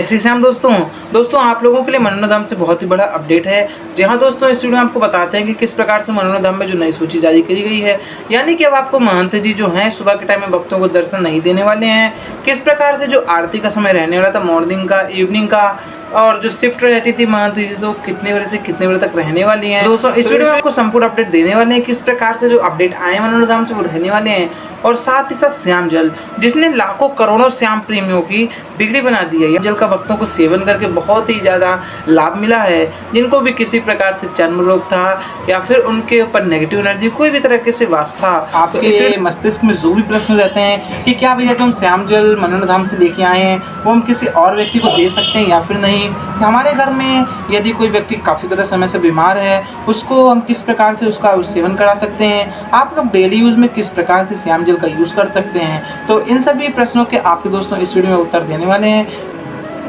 श्री श्याम दोस्तों आप लोगों के लिए मनोरंजन धाम से बहुत ही बड़ा अपडेट है। जी हाँ दोस्तों, इस वीडियो में आपको बताते हैं कि किस प्रकार से मनोरंजन धाम में जो नई सूची जारी की गई है, यानी कि अब आपको महंत जी जो हैं सुबह के टाइम में भक्तों को दर्शन नहीं देने वाले हैं। किस प्रकार से जो आरती का समय रहने वाला था, मॉर्निंग का, इवनिंग का, और जो शिफ्ट रहती थी महंत जी से वो कितने बजे से कितने बजे तक रहने वाली हैं। दोस्तों इस वीडियो में आपको संपूर्ण अपडेट देने वाले हैं, किस प्रकार से जो अपडेट आए मनोरंजन धाम से वो रहने वाले हैं। और साथ ही साथ श्याम जल, जिसने लाखों करोड़ों श्याम प्रेमियों की बिगड़ी बना दी है। जल का भक्तों को सेवन करके बहुत ही ज़्यादा लाभ मिला है। जिनको भी किसी प्रकार से चर्म रोग था या फिर उनके ऊपर नेगेटिव एनर्जी कोई भी तरह से वास था, आपके मस्तिष्क में जो भी प्रश्न रहते हैं कि क्या भैया जो हम श्याम जल मनोरंजन धाम से लेके आए हैं वो हम किसी और व्यक्ति को दे सकते हैं या फिर नहीं। हमारे घर में यदि कोई व्यक्ति काफ़ी ज़्यादा समय से बीमार है, उसको हम किस प्रकार से उसका सेवन करा सकते हैं, आप लोग डेली यूज़ में किस प्रकार से श्याम जल का यूज़ कर सकते हैं। तो इन सभी प्रश्नों के आपके दोस्तों इस वीडियो में उत्तर देने वाले हैं।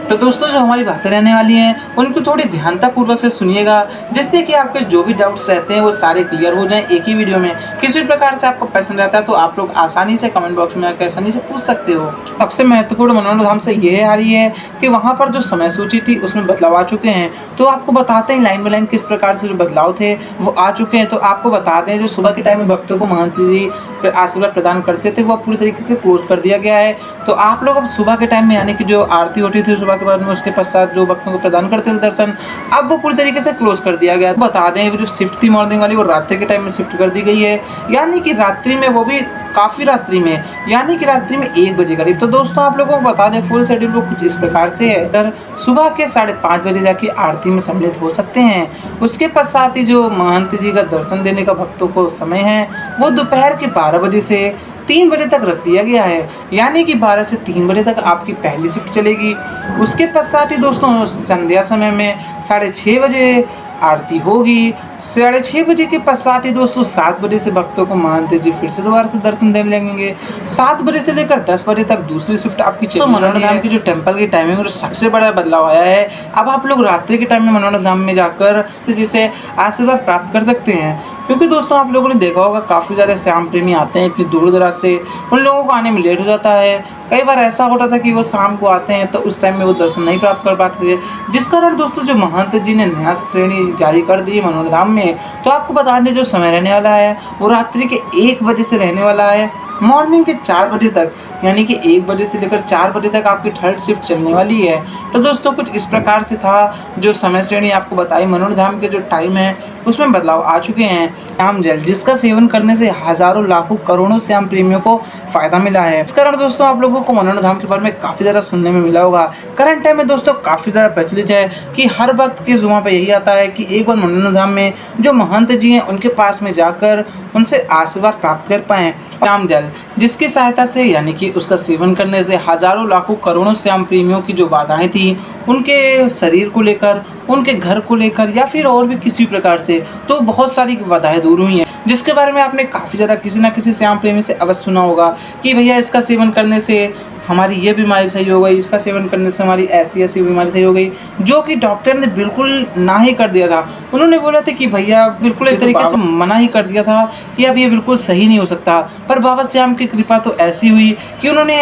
तो दोस्तों जो हमारी बातें रहने वाली हैं उनको थोड़ी ध्यानतापूर्वक से सुनिएगा, जिससे कि आपके जो भी डाउट्स रहते हैं वो सारे क्लियर हो जाएं एक ही वीडियो में। किसी भी प्रकार से आपको प्रश्न रहता है तो आप लोग आसानी से कमेंट बॉक्स में आकर आसानी से पूछ सकते हो। सबसे महत्वपूर्ण मनोरंजन धाम से ये आ रही है कि वहाँ पर जो समय सूची थी उसमें बदलाव आ चुके हैं। तो आपको बताते हैं लाइन बाय लाइन किस प्रकार से जो बदलाव थे वो आ चुके हैं। तो आपको बताते हैं जो सुबह के टाइम में भक्तों को महंत जी आशीर्वाद प्रदान करते थे वो पूरी तरीके से क्लोज कर दिया गया है। तो आप लोग अब सुबह के टाइम में यानी कि जो आरती होती थी सुबह के बाद में, उसके पश्चात जो भक्तों को प्रदान करते थे दर्शन, अब वो पूरी तरीके से क्लोज कर दिया गया। बता दें जो शिफ्ट थी मॉर्निंग वाली वो रात्रि के टाइम में शिफ्ट कर दी गई है, यानी कि रात्रि में, वो भी काफ़ी रात्रि में, यानी कि रात्रि में 1 बजे करीब। तो दोस्तों आप लोगों को बता दें फुल शेड्यूल वो कुछ इस प्रकार से है। अगर सुबह के 5:30 बजे जाके आरती में सम्मिलित हो सकते हैं। उसके पश्चात ही जो महंत जी का दर्शन देने का भक्तों को समय है वो दोपहर के 12 बजे से 3 बजे तक रख दिया गया है, यानी कि 12 से 3 बजे तक आपकी पहली शिफ्ट चलेगी। उसके पश्चात ही दोस्तों संध्या समय में 6:30 बजे आरती होगी। 6:30 बजे के पश्चात ही दोस्तों 7 बजे से भक्तों को महंत जी फिर से दोबारा से दर्शन देने लगेंगे। 7 बजे से लेकर 10 बजे तक दूसरी शिफ्ट आपकी चलेगी। तो मनोरंजन धाम की जो टेम्पल की टाइमिंग में सबसे बड़ा बदलाव आया है, अब आप लोग रात्रि के टाइम में मनोरंजन धाम में जाकर जिसे आशीर्वाद प्राप्त कर सकते हैं। क्योंकि दोस्तों आप लोगों ने देखा होगा काफ़ी ज़्यादा श्याम प्रेमी आते हैं इतनी दूर दराज से, उन लोगों को आने में लेट हो जाता है। कई बार ऐसा होता था कि वो शाम को आते हैं तो उस टाइम में वो दर्शन नहीं प्राप्त कर पाते थे, जिस कारण दोस्तों जो महंत जी ने नया श्रेणी जारी कर दी है मनोरंजन धाम में। तो आपको बता दें जो समय रहने वाला है वो रात्रि के 1 बजे से रहने वाला है मॉर्निंग के 4 बजे तक, यानी कि 1 बजे से लेकर 4 बजे तक आपकी थर्ड शिफ्ट चलने वाली है। तो दोस्तों कुछ इस प्रकार से था जो समय श्रेणी आपको बताई। मनोरंजन धाम के जो टाइम है उसमें बदलाव आ चुके हैं। श्याम जल जिसका सेवन करने से हजारों लाखों करोड़ों श्याम प्रेमियों को फायदा मिला है। इस कारण दोस्तों आप लोगों को मनोरंजन धाम के बारे में काफ़ी ज़्यादा सुनने में मिला होगा। करंट टाइम में दोस्तों काफ़ी ज़्यादा प्रचलित है कि हर वक्त के जुमा पे यही आता है कि एक बार मनोरंजन धाम में जो महंत जी हैं उनके पास में जाकर उनसे आशीर्वाद प्राप्त कर पाएँ। श्याम जल जिसकी सहायता से यानी कि उसका सेवन करने से हजारों लाखों करोड़ों श्याम प्रेमियों की जो बाधाएं थी उनके शरीर को लेकर, उनके घर को लेकर या फिर और भी किसी प्रकार से, तो बहुत सारी बाधाएं दूर हुई हैं। जिसके बारे में आपने काफ़ी ज़्यादा किसी ना किसी श्याम प्रेमी से अवश्य सुना होगा कि भैया इसका सेवन करने से हमारी ये बीमारी सही हो गई, इसका सेवन करने से हमारी ऐसी ऐसी बीमारी सही हो गई, जो कि डॉक्टर ने बिल्कुल ना ही कर दिया था। उन्होंने बोला था कि भैया बिल्कुल एक तरीके से मना ही कर दिया था कि अब ये बिल्कुल सही नहीं हो सकता। पर बाबा श्याम की कृपा तो ऐसी हुई कि उन्होंने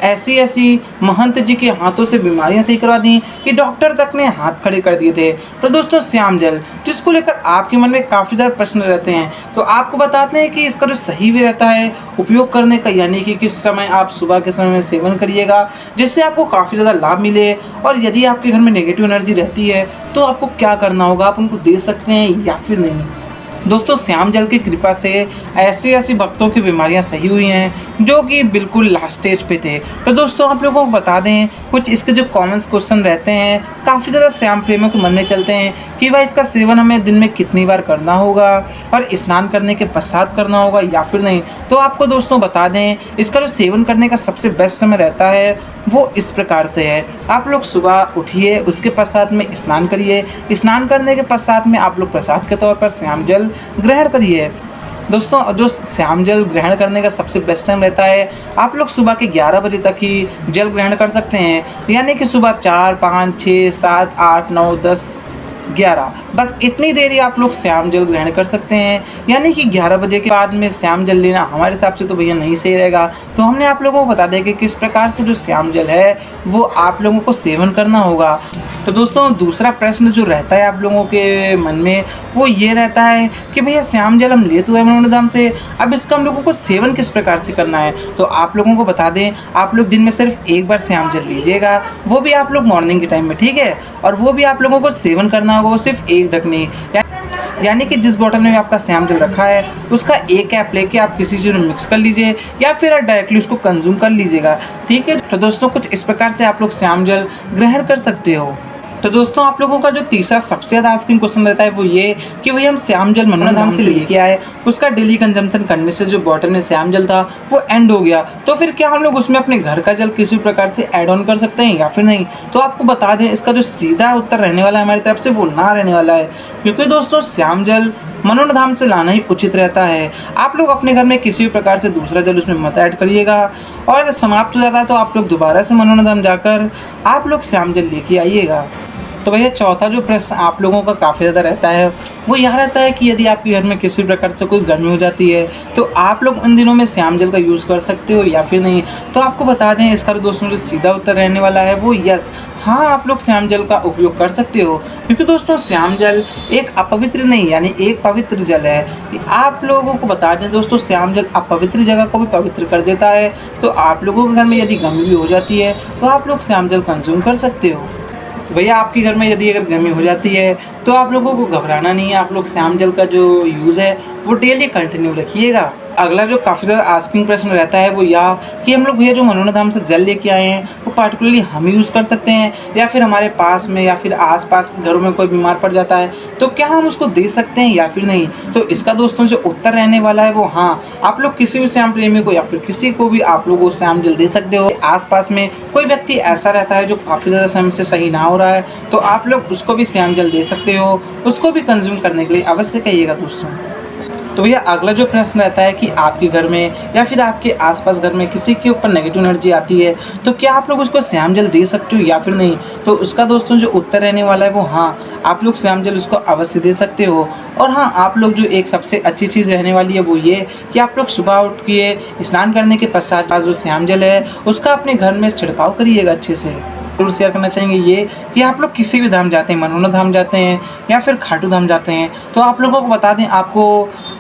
ऐसी ऐसी महंत जी के हाथों से बीमारियां सही करवा दी कि डॉक्टर तक ने हाथ खड़े कर दिए थे। तो दोस्तों श्याम जल जिसको लेकर आपके मन में काफ़ी ज़्यादा प्रश्न रहते हैं, तो आपको बताते हैं कि इसका जो सही वे रहता है उपयोग करने का, यानी कि किस समय आप सुबह के समय में सेवन करिएगा जिससे आपको काफ़ी ज़्यादा लाभ मिले। और यदि आपके घर में नेगेटिव एनर्जी रहती है तो आपको क्या करना होगा, आप उनको दे सकते हैं या फिर नहीं। दोस्तों श्याम जल की कृपा से ऐसी भक्तों की बीमारियां सही हुई हैं जो कि बिल्कुल लास्ट स्टेज पे थे। तो दोस्तों आप लोगों को बता दें कुछ इसके जो कॉमन क्वेश्चन रहते हैं काफ़ी ज़्यादा श्याम प्रेमियों के मन में चलते हैं कि भाई इसका सेवन हमें दिन में कितनी बार करना होगा और स्नान करने के पश्चात करना होगा या फिर नहीं। तो आपको दोस्तों बता दें इसका जो सेवन करने का सबसे बेस्ट समय रहता है वो इस प्रकार से है। आप लोग सुबह उठिए, उसके पश्चात में स्नान करिए, स्नान करने के पश्चात में आप लोग प्रसाद के तौर पर श्याम जल ग्रहण करिए। दोस्तों जो श्याम जल ग्रहण करने का सबसे बेस्ट टाइम रहता है आप लोग सुबह के 11 बजे तक ही जल ग्रहण कर सकते हैं, यानी कि सुबह 4, 5, 6, 7, 8, 9, 10 11, बस इतनी देर ही आप लोग श्याम जल ग्रहण कर सकते हैं। यानी कि 11 बजे के बाद में श्याम जल लेना हमारे हिसाब से तो भैया नहीं सही रहेगा। तो हमने आप लोगों को बता दिया कि किस प्रकार से जो श्याम जल है वो आप लोगों को सेवन करना होगा। तो दोस्तों दूसरा प्रश्न जो रहता है आप लोगों के मन में वो ये रहता है कि भैया श्याम जल हम ले तो है मनोरंजन से, अब इसका हम लोगों को सेवन किस प्रकार से करना है। तो आप लोगों को बता दें, आप लोग दिन में सिर्फ एक बार श्याम जल लीजिएगा, वो भी आप लोग मॉर्निंग के टाइम में, ठीक है। और वो भी आप लोगों को सेवन करना होगा वो सिर्फ एक ढकनी, यानी कि जिस बॉटल में आपका श्याम जल रखा है उसका एक कैप लेके आप किसी चीज़ में मिक्स कर लीजिए या फिर आप डायरेक्टली उसको कंज्यूम कर लीजिएगा, ठीक है। तो दोस्तों कुछ इस प्रकार से आप लोग श्याम जल ग्रहण कर सकते हो। तो दोस्तों आप लोगों का जो तीसरा सबसे ज़्यादा आस्किंग क्वेश्चन रहता है वो ये कि भैया हम श्याम जल मनोरंजन धाम से लेके आए, उसका डेली कंजम्पशन करने से जो बॉटल में श्याम जल था वो एंड हो गया, तो फिर क्या हम लोग उसमें अपने घर का जल किसी प्रकार से ऐड ऑन कर सकते हैं या फिर नहीं। तो आपको बता दें इसका जो सीधा उत्तर रहने वाला है हमारी तरफ से वो ना रहने वाला है, क्योंकि दोस्तों श्याम जल मनोरंजन धाम से लाना ही उचित रहता है। आप लोग अपने घर में किसी भी प्रकार से दूसरा जल उसमें मत ऐड करिएगा, और समाप्त हो जाता है तो आप लोग दोबारा से मनोरंजन धाम जाकर आप लोग श्याम जल लेके आइएगा। तो भैया चौथा जो प्रश्न आप लोगों का काफ़ी ज़्यादा रहता है वो यह रहता है कि यदि आपके घर में किसी प्रकार से कोई गर्मी हो जाती है तो आप लोग उन दिनों में श्याम जल का यूज़ कर सकते हो या फिर नहीं। तो आपको बता दें इसका दोस्तों जो सीधा उत्तर रहने वाला है वो यस, हाँ आप लोग श्याम जल का उपयोग कर सकते हो, क्योंकि दोस्तों श्याम जल एक अपवित्र नहीं यानी एक पवित्र जल है। आप लोगों को बता दें दोस्तों श्याम जल अपवित्र जगह को भी पवित्र कर देता है। तो आप लोगों के घर में यदि गर्मी भी हो जाती है तो आप लोग श्याम जल कंज्यूम कर सकते हो। तो भैया आपके घर में यदि अगर गर्मी हो जाती है तो आप लोगों को घबराना नहीं है, आप लोग श्याम जल का जो यूज़ है वो डेली कंटिन्यू रखिएगा। अगला जो काफ़ी ज़्यादा आस्किंग प्रश्न रहता है वो यह कि हम लोग भैया जो मनोरंजन धाम से जल लेके आए हैं वो पार्टिकुलरली हम यूज़ कर सकते हैं या फिर हमारे पास में या फिर आसपास घरों में कोई बीमार पड़ जाता है तो क्या हम उसको दे सकते हैं या फिर नहीं। तो इसका दोस्तों जो उत्तर रहने वाला है वो हाँ, आप लोग किसी भी श्याम प्रेमी को या फिर किसी को भी आप लोग वो श्याम जल दे सकते हो। आसपास में कोई व्यक्ति ऐसा रहता है जो काफ़ी ज़्यादा समय से सही ना हो रहा है तो आप लोग उसको भी श्याम जल दे सकते हो, उसको भी कंज्यूम करने के लिए अवश्य कहिएगा दोस्तों। तो भैया अगला जो प्रश्न रहता है कि आपके घर में या फिर आपके आसपास घर में किसी के ऊपर नेगेटिव एनर्जी आती है तो क्या आप लोग उसको श्याम जल दे सकते हो या फिर नहीं। तो उसका दोस्तों जो उत्तर रहने वाला है वो हाँ, आप लोग श्याम जल उसको अवश्य दे सकते हो। और हाँ आप लोग जो एक सबसे अच्छी चीज़ रहने वाली है वो ये कि आप लोग सुबह उठ के स्नान करने के पश्चात जो श्याम जल है उसका अपने घर में छिड़काव करिएगा अच्छे से। जरूर शेयर करना चाहेंगे ये कि आप लोग किसी भी धाम जाते हैं, मनोरंजन धाम जाते हैं या फिर खाटू धाम जाते हैं तो आप लोगों को बता दें आपको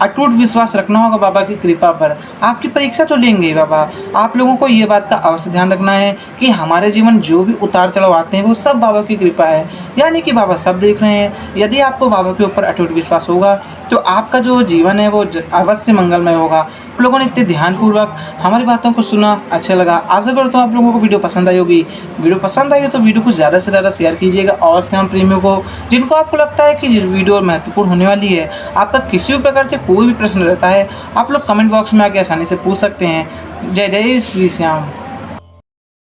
अटूट विश्वास रखना होगा बाबा की कृपा पर। आपकी परीक्षा तो लेंगे बाबा, आप लोगों को ये बात का अवश्य ध्यान रखना है कि हमारे जीवन जो भी उतार चढ़ाव आते हैं वो सब बाबा की कृपा है, यानी कि बाबा सब देख रहे हैं। यदि आपको बाबा के ऊपर अटूट विश्वास होगा तो आपका जो जीवन है वो अवश्य मंगलमय होगा। आप लोगों ने इतने ध्यानपूर्वक हमारी बातों को सुना, अच्छा लगा। आशा करता हूँ आप लोगों को वीडियो पसंद आई होगी। वीडियो पसंद आई हो तो वीडियो को ज़्यादा से ज़्यादा शेयर कीजिएगा और श्याम प्रेमियों को जिनको आपको लगता है कि वीडियो महत्वपूर्ण होने वाली है। आपका किसी भी प्रकार से कोई भी प्रश्न रहता है आप लोग कमेंट बॉक्स में आके आसानी से पूछ सकते हैं। जय जय श्री श्याम।